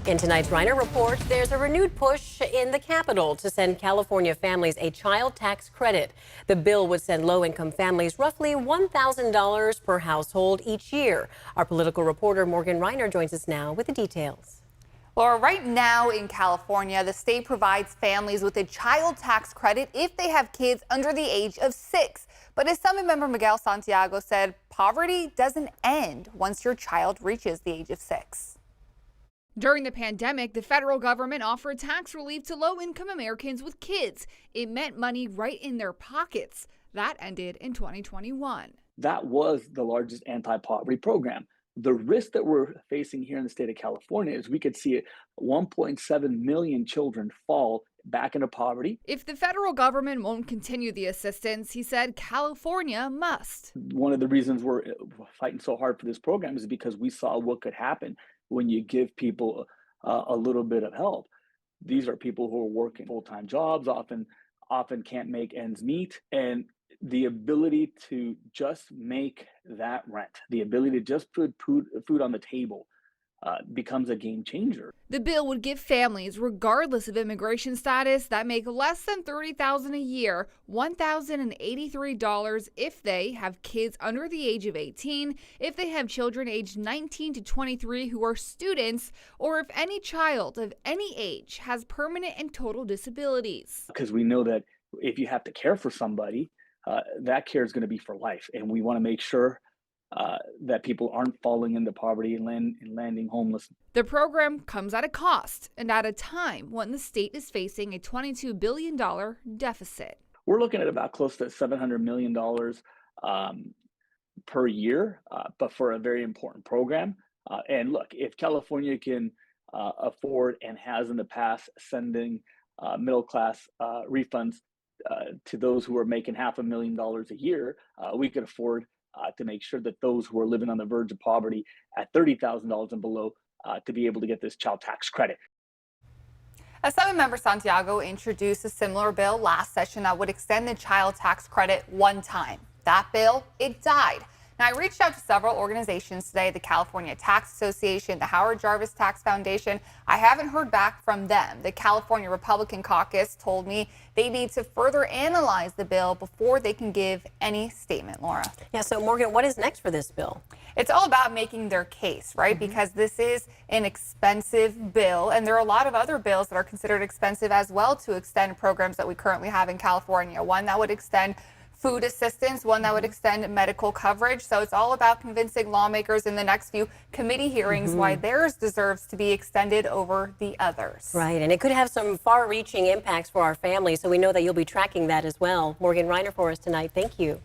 In tonight's Rynor Report, there's a renewed push in the Capitol to send California families a child tax credit. The bill would send low-income families roughly $1,000 per household each year. Our political reporter Morgan Rynor joins us now with the details. Laura, right now in California, the state provides families with a child tax credit if they have kids under the age of 6. But as Assembly member Miguel Santiago said, poverty doesn't end once your child reaches the age of 6. During the pandemic, the federal government offered tax relief to low-income Americans with kids. It meant money right in their pockets. That ended in 2021. That was the largest anti-poverty program. The risk that we're facing here in the state of California is we could see 1.7 million children fall back into poverty. If the federal government won't continue the assistance, he said California must. One of the reasons we're fighting so hard for this program is because we saw what could happen when you give people a little bit of help. These are people who are working full-time jobs, often can't make ends meet, and the ability to just make that rent, the ability to just put food on the table becomes a game changer. The bill would give families, regardless of immigration status, that make less than $30,000 a year, $1,083 if they have kids under the age of 18, if they have children aged 19 to 23 who are students, or if any child of any age has permanent and total disabilities. Because we know that if you have to care for somebody, that care is going to be for life, and we want to make sure that people aren't falling into poverty and landing homeless. The program comes at a cost and at a time when the state is facing a $22 billion deficit. We're looking at about close to $700 million per year, but for a very important program. And look, if California can afford and has in the past sending middle-class refunds to those who are making $500,000 a year, we could afford to make sure that those who are living on the verge of poverty at $30,000 and below to be able to get this child tax credit. Assembly member Santiago introduced a similar bill last session that would extend the child tax credit one time. That bill, it died. Now, I reached out to several organizations today, the California Tax Association, the Howard Jarvis Tax Foundation. I haven't heard back from them. The California Republican Caucus told me they need to further analyze the bill before they can give any statement, Laura. Yeah, so Morgan, what is next for this bill? It's all about making their case, right? Because this is an expensive bill, and there are a lot of other bills that are considered expensive as well to extend programs that we currently have in California. One that would extend food assistance, one that would extend medical coverage. So it's all about convincing lawmakers in the next few committee hearings why theirs deserves to be extended over the others. Right, and it could have some far-reaching impacts for our families, so we know that you'll be tracking that as well. Morgan Rynor for us tonight. Thank you.